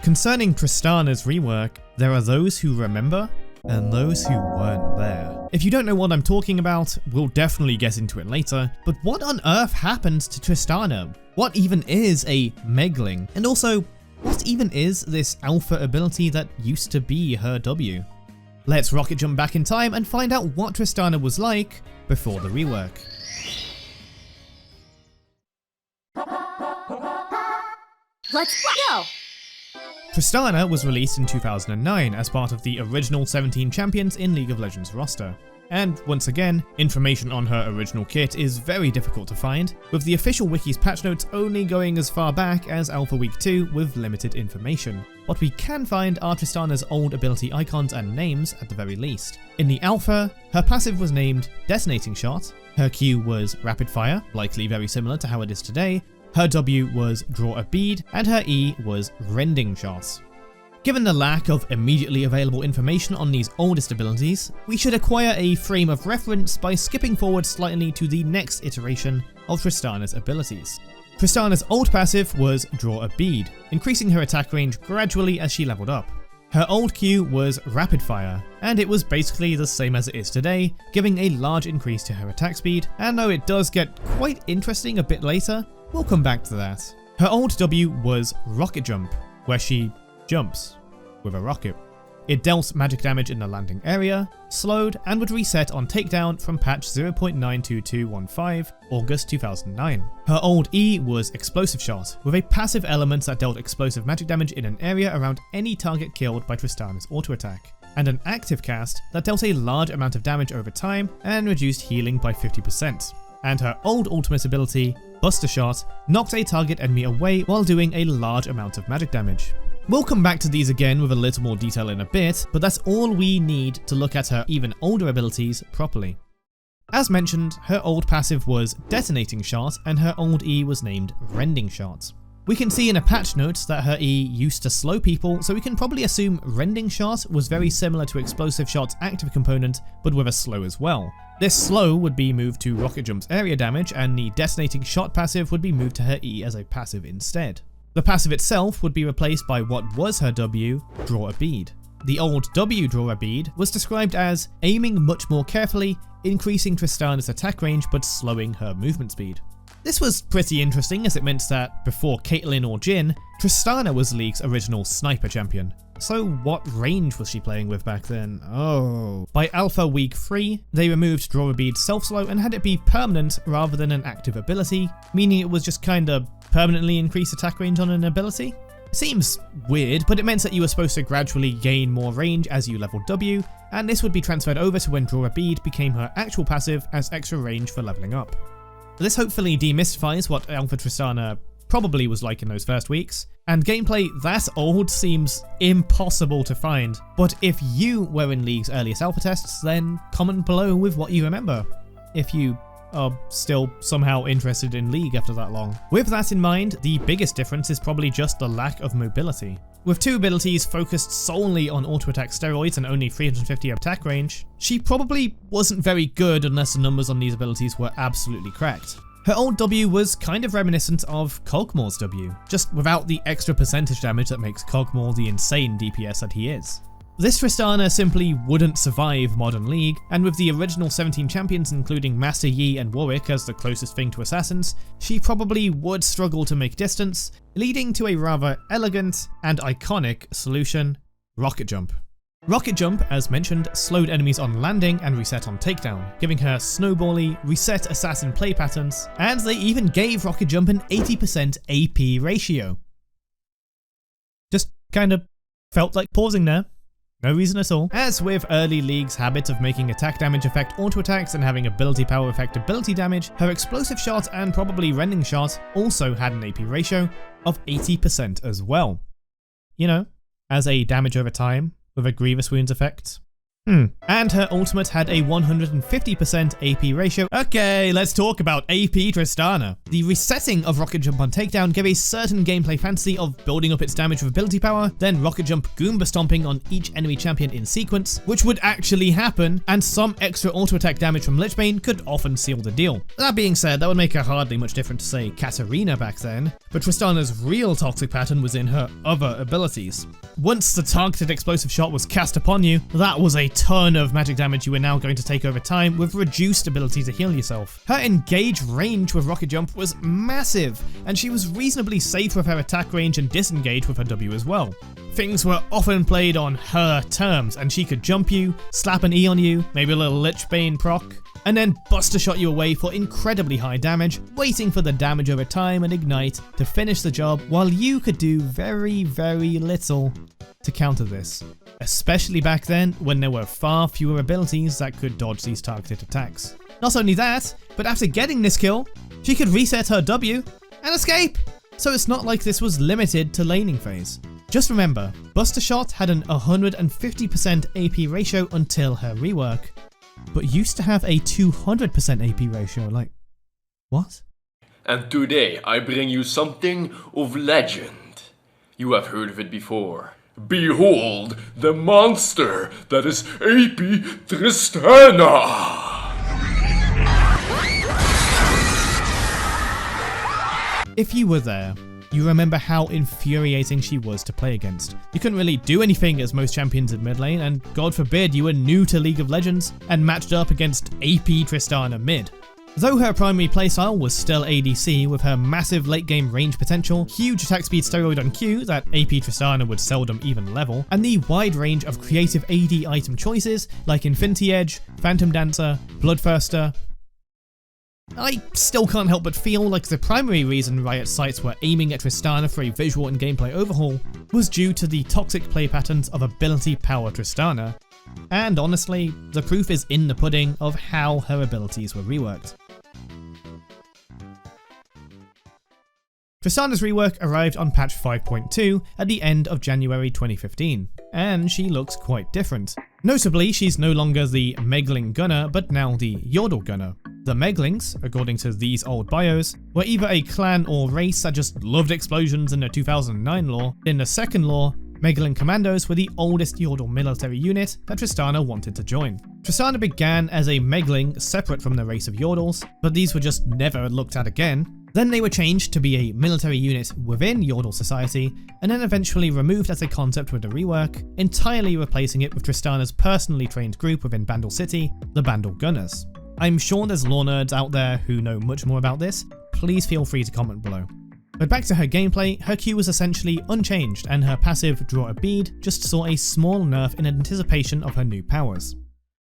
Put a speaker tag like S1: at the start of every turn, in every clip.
S1: Concerning Tristana's rework, there are those who remember and those who weren't there. If you don't know what I'm talking about, we'll definitely get into it later, but what on earth happened to Tristana? What even is a Megling? And also, what even is this alpha ability that used to be her W? Let's rocket jump back in time and find out what Tristana was like before the rework.
S2: Let's go!
S1: Tristana was released in 2009 as part of the original 17 champions in League of Legends roster. And once again, information on her original kit is very difficult to find, with the official wiki's patch notes only going as far back as Alpha Week 2 with limited information. What we can find are Tristana's old ability icons and names at the very least. In the alpha, her passive was named Detonating Shot, her Q was Rapid Fire, likely very similar to how it is today, her W was Draw a Bead, and her E was Rending Shot. Given the lack of immediately available information on these oldest abilities, we should acquire a frame of reference by skipping forward slightly to the next iteration of Tristana's abilities. Tristana's old passive was Draw a Bead, increasing her attack range gradually as she leveled up. Her old Q was Rapid Fire, and it was basically the same as it is today, giving a large increase to her attack speed, and though it does get quite interesting a bit later, we'll come back to that. Her old W was Rocket Jump, where she jumps with a rocket. It dealt magic damage in the landing area, slowed, and would reset on takedown from patch 0.92215, August 2009. Her old E was Explosive Shot, with a passive element that dealt explosive magic damage in an area around any target killed by Tristana's auto attack, and an active cast that dealt a large amount of damage over time and reduced healing by 50%. And her old ultimate ability, Buster Shot, knocked a target enemy away while doing a large amount of magic damage. We'll come back to these again with a little more detail in a bit, but that's all we need to look at her even older abilities properly. As mentioned, her old passive was Detonating Shot and her old E was named Rending Shot. We can see in a patch note that her E used to slow people, so we can probably assume Rending Shot was very similar to Explosive Shot's active component, but with a slow as well. This slow would be moved to Rocket Jump's area damage, and the Detonating Shot passive would be moved to her E as a passive instead. The passive itself would be replaced by what was her W, Draw a Bead. The old W Draw a Bead was described as aiming much more carefully, increasing Tristana's attack range but slowing her movement speed. This was pretty interesting as it meant that before Caitlyn or Jhin, Tristana was League's original sniper champion. So what range was she playing with back then? Oh. By Alpha Week 3, they removed Draw a Bead's self-slow and had it be permanent rather than an active ability, meaning it was just kinda permanently increase attack range on an ability? Seems weird, but it meant that you were supposed to gradually gain more range as you leveled W, and this would be transferred over to when Draw a Bead became her actual passive as extra range for leveling up. This hopefully demystifies what Alpha Tristana probably was like in those first weeks, and gameplay that old seems impossible to find, but if you were in League's earliest alpha tests, then comment below with what you remember, if you are still somehow interested in League after that long. With that in mind, the biggest difference is probably just the lack of mobility. With two abilities focused solely on auto attack steroids and only 350 attack range, she probably wasn't very good unless the numbers on these abilities were absolutely correct. Her old W was kind of reminiscent of Kog'Maw's W, just without the extra percentage damage that makes Kog'Maw the insane DPS that he is. This Tristana simply wouldn't survive Modern League, and with the original 17 champions including Master Yi and Warwick as the closest thing to assassins, she probably would struggle to make distance, leading to a rather elegant and iconic solution, Rocket Jump. Rocket Jump, as mentioned, slowed enemies on landing and reset on takedown, giving her snowbally, reset assassin play patterns, and they even gave Rocket Jump an 80% AP ratio. Just kind of felt like pausing there. No reason at all. As with early League's habit of making attack damage affect auto attacks and having ability power affect ability damage, her Explosive Shot and probably Rending Shot also had an AP ratio of 80% as well. You know, as a damage over time with a Grievous Wounds effect. And her ultimate had a 150% AP ratio. Okay, let's talk about AP Tristana. The resetting of Rocket Jump on Takedown gave a certain gameplay fantasy of building up its damage with ability power, then Rocket Jump Goomba stomping on each enemy champion in sequence, which would actually happen, and some extra auto attack damage from Lichbane could often seal the deal. That being said, that would make her hardly much different to say Katarina back then, but Tristana's real toxic pattern was in her other abilities. Once the targeted explosive shot was cast upon you, that was a ton of magic damage you were now going to take over time with reduced ability to heal yourself. Her engage range with Rocket Jump was massive, and she was reasonably safe with her attack range and disengage with her W as well. Things were often played on her terms, and she could jump you, slap an E on you, maybe a little Lichbane proc, and then buster shot you away for incredibly high damage, waiting for the damage over time and ignite to finish the job while you could do very, very little to counter this. Especially back then when there were far fewer abilities that could dodge these targeted attacks. Not only that, but after getting this kill, she could reset her W and escape! So it's not like this was limited to laning phase. Just remember, Buster Shot had an 150% AP ratio until her rework, but used to have a 200% AP ratio, like, what?
S3: And today I bring you something of legend. You have heard of it before. Behold, the monster that is AP Tristana!
S1: If you were there, you remember how infuriating she was to play against. You couldn't really do anything as most champions in mid lane, and God forbid you were new to League of Legends and matched up against AP Tristana mid. Though her primary playstyle was still ADC with her massive late game range potential, huge attack speed steroid on Q that AP Tristana would seldom even level, and the wide range of creative AD item choices like Infinity Edge, Phantom Dancer, Bloodthirster, I still can't help but feel like the primary reason Riot's sites were aiming at Tristana for a visual and gameplay overhaul was due to the toxic play patterns of ability power Tristana, and honestly, the proof is in the pudding of how her abilities were reworked. Tristana's rework arrived on patch 5.2 at the end of January 2015, and she looks quite different. Notably, she's no longer the Megling Gunner, but now the Yordle Gunner. The Meglings, according to these old bios, were either a clan or race that just loved explosions in the 2009 lore. In the second lore, Megling Commandos were the oldest Yordle military unit that Tristana wanted to join. Tristana began as a Megling separate from the race of Yordles, but these were just never looked at again. Then they were changed to be a military unit within Yordle society, and then eventually removed as a concept with the rework, entirely replacing it with Tristana's personally trained group within Bandle City, the Bandle Gunners. I'm sure there's lore nerds out there who know much more about this, please feel free to comment below. But back to her gameplay, her Q was essentially unchanged, and her passive Draw a Bead just saw a small nerf in anticipation of her new powers.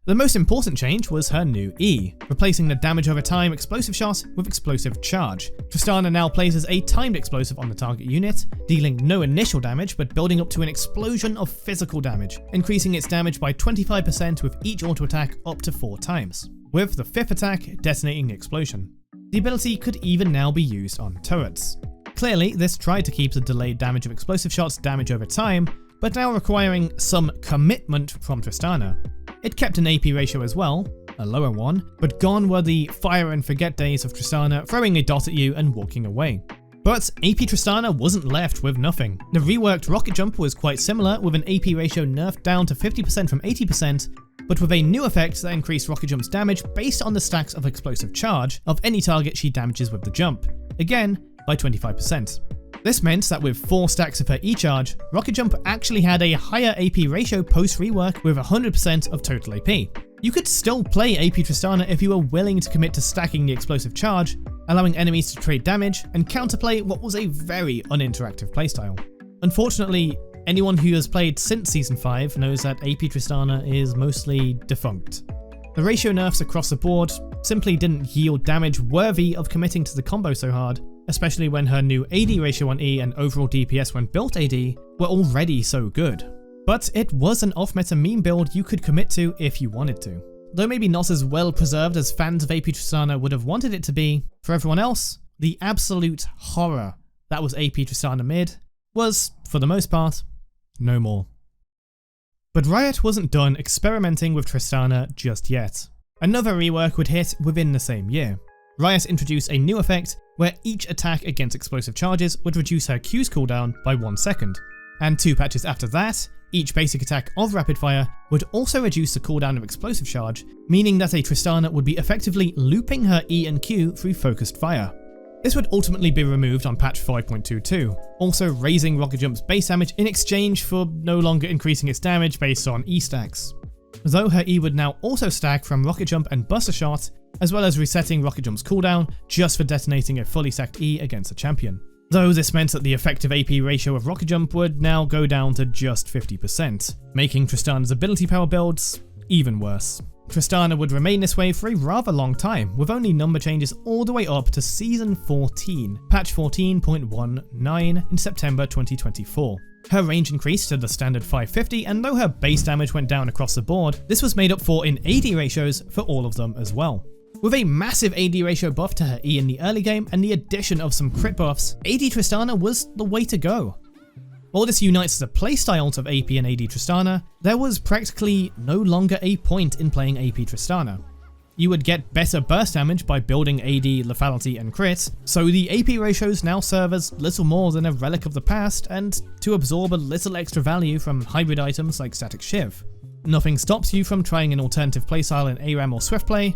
S1: The most important change was her new E, replacing the damage over time explosive shot with explosive charge. Tristana now places a timed explosive on the target unit, dealing no initial damage but building up to an explosion of physical damage, increasing its damage by 25% with each auto attack up to 4 times, with the 5th attack detonating the explosion. The ability could even now be used on turrets. Clearly, this tried to keep the delayed damage of explosive shots damage over time, but now requiring some commitment from Tristana. It kept an AP ratio as well, a lower one, but gone were the fire and forget days of Tristana throwing a dot at you and walking away. But AP Tristana wasn't left with nothing. The reworked Rocket Jump was quite similar, with an AP ratio nerfed down to 50% from 80%, but with a new effect that increased Rocket Jump's damage based on the stacks of explosive charge of any target she damages with the jump, again by 25%. This meant that with 4 stacks of her E-Charge, Rocket Jump actually had a higher AP ratio post-rework with 100% of total AP. You could still play AP Tristana if you were willing to commit to stacking the explosive charge, allowing enemies to trade damage and counterplay what was a very uninteractive playstyle. Unfortunately, anyone who has played since Season 5 knows that AP Tristana is mostly defunct. The ratio nerfs across the board simply didn't yield damage worthy of committing to the combo so hard, especially when her new AD ratio on E and overall DPS when built AD were already so good. But it was an off-meta meme build you could commit to if you wanted to. Though maybe not as well preserved as fans of AP Tristana would have wanted it to be, for everyone else, the absolute horror that was AP Tristana mid was, for the most part, no more. But Riot wasn't done experimenting with Tristana just yet. Another rework would hit within the same year. Riot introduced a new effect where each attack against explosive charges would reduce her Q's cooldown by 1 second. And 2 patches after that, each basic attack of Rapid Fire would also reduce the cooldown of explosive charge, meaning that a Tristana would be effectively looping her E and Q through focused fire. This would ultimately be removed on patch 5.22, also raising Rocket Jump's base damage in exchange for no longer increasing its damage based on E stacks. Though her E would now also stack from Rocket Jump and Buster Shot, as well as resetting Rocket Jump's cooldown just for detonating a fully stacked E against a champion. Though this meant that the effective AP ratio of Rocket Jump would now go down to just 50%, making Tristana's ability power builds even worse. Tristana would remain this way for a rather long time, with only number changes all the way up to Season 14, patch 14.19 in September 2024. Her range increased to the standard 550, and though her base damage went down across the board, this was made up for in AD ratios for all of them as well. With a massive AD ratio buff to her E in the early game and the addition of some crit buffs, AD Tristana was the way to go. While this unites the playstyles of AP and AD Tristana, there was practically no longer a point in playing AP Tristana. You would get better burst damage by building AD, lethality and crit, so the AP ratios now serve as little more than a relic of the past and to absorb a little extra value from hybrid items like Static Shiv. Nothing stops you from trying an alternative playstyle in ARAM or Swift Play,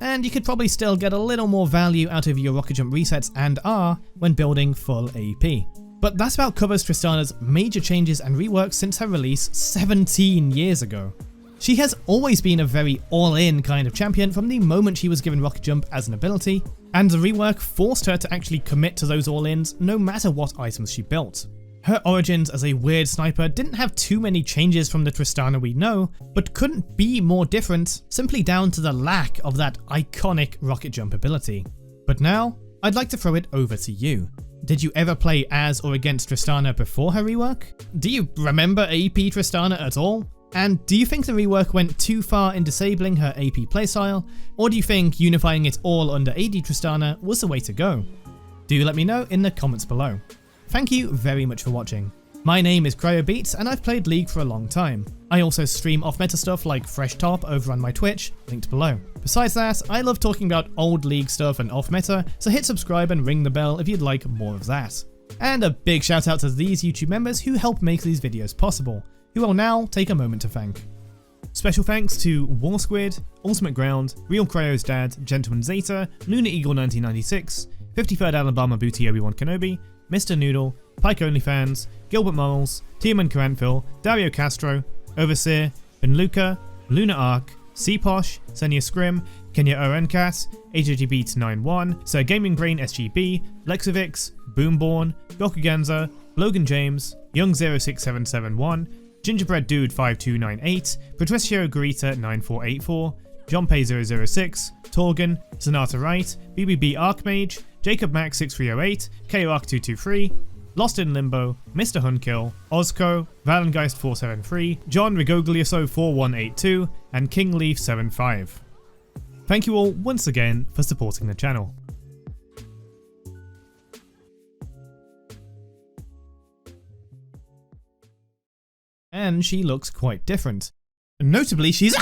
S1: and you could probably still get a little more value out of your Rocket Jump resets and R when building full AP. But that about covers Tristana's major changes and reworks since her release 17 years ago. She has always been a very all-in kind of champion from the moment she was given Rocket Jump as an ability, and the rework forced her to actually commit to those all-ins no matter what items she built. Her origins as a weird sniper didn't have too many changes from the Tristana we know, but couldn't be more different simply down to the lack of that iconic Rocket Jump ability. But now, I'd like to throw it over to you. Did you ever play as or against Tristana before her rework? Do you remember AP Tristana at all? And do you think the rework went too far in disabling her AP playstyle, or do you think unifying it all under AD Tristana was the way to go? Do let me know in the comments below. Thank you very much for watching. My name is Cryobeats and I've played League for a long time. I also stream off-meta stuff like Fresh Top over on my Twitch, linked below. Besides that, I love talking about old League stuff and off-meta, so hit subscribe and ring the bell if you'd like more of that. And a big shout out to these YouTube members who help make these videos possible, who I'll now take a moment to thank. Special thanks to War Squid, Ultimate Ground, Real Cryo's Dad, Gentleman Zeta, Lunar Eagle 1996, 53rd Alabama Booty Obi-Wan Kenobi, Mr. Noodle, Pike OnlyFans, Gilbert Morals, Tiemann Caranthil, Dario Castro, Overseer, Ben Luca, Luna Arc, Cposh, Senia Scrim, Kenya Orencat, HGBeats91, Sir Gaming Brain SGB, Lexivix, Boomborn, Gokuganza, Logan James, Young06771, Gingerbread Dude 5298, Patricio Garita 9484, Johnpay006, Torgan, Sonata Wright, BBB Archmage, Jacob Max 6308, KOARC 223, Lost in Limbo, Mr. Hunkill, Ozco, Valengeist 473, John Rigoglioso 4182, and King Leaf 75. Thank you all once again for supporting the channel. And she looks quite different. Notably, she's